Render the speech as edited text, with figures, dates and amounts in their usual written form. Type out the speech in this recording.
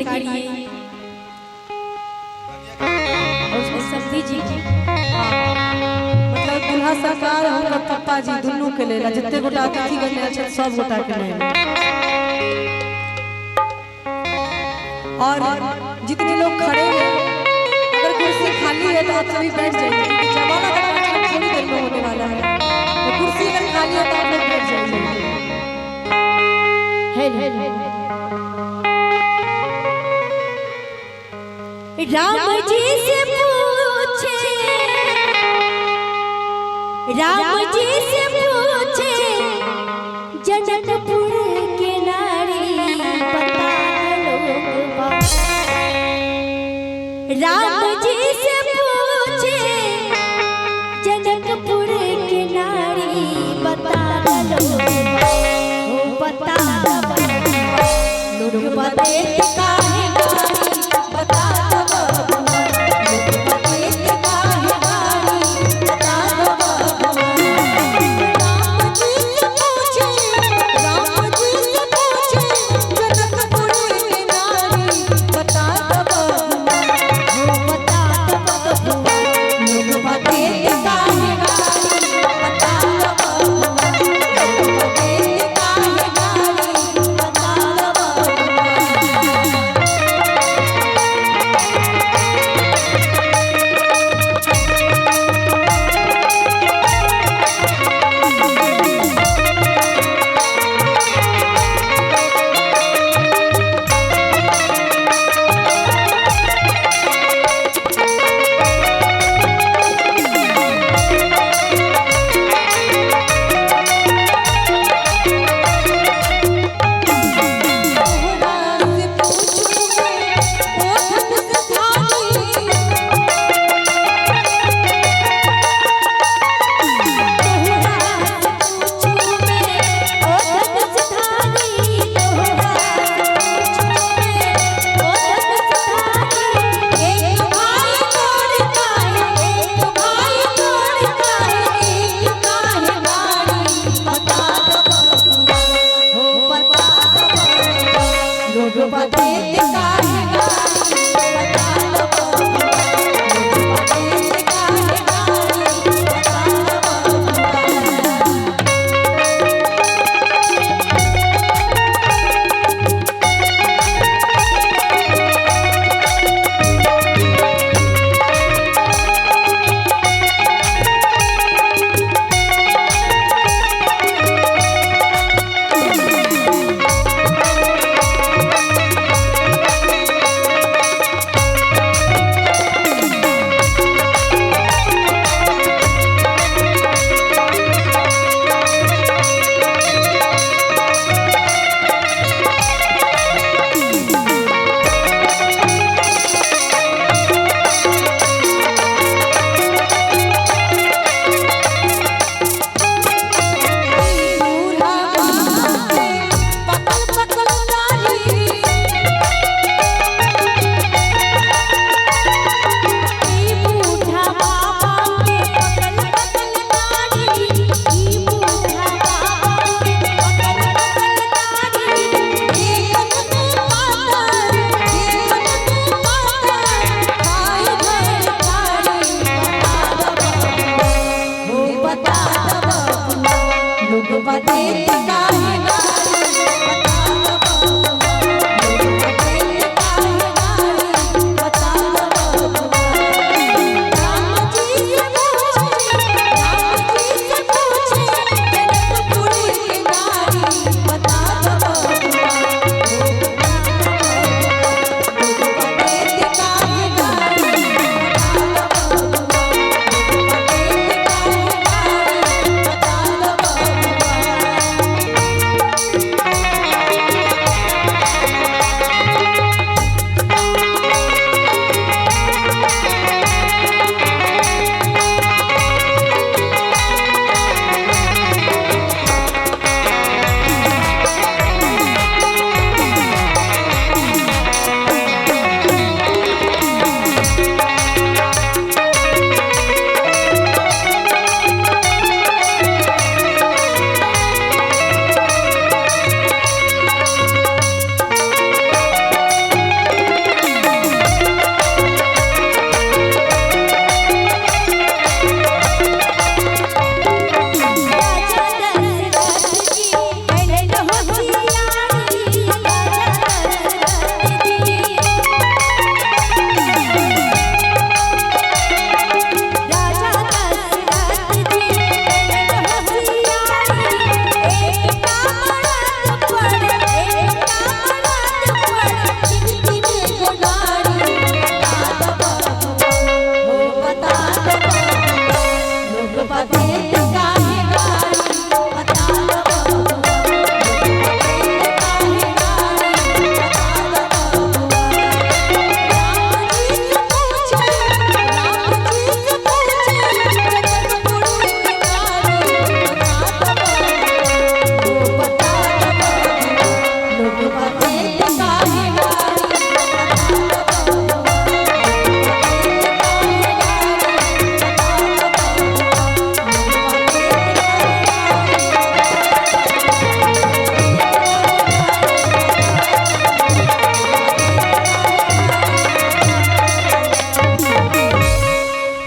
काढ़िए और उसमें सब्जी जी मतलब दुल्हा सरकार हमका पप्पा जी दोनों के लेला जितने गोटा अतिथि गण अच्छा सब गोटा के लेला और जितने लोग खड़े हैं अगर कुर्सी खाली है तो आप सभी बैठ जाइए क्योंकि जमाना का कार्यक्रम थोड़ी देर में होने वाला है तो कुर्सी अगर खाली है तो आप लोग बैठ जाइए। राम जी से पूछे जनकपुर के नारी बता लोगवा। राम जी से पूछे जनकपुर के नारी बता लोगवा। हो बता लोग बते काहे नारी बता बता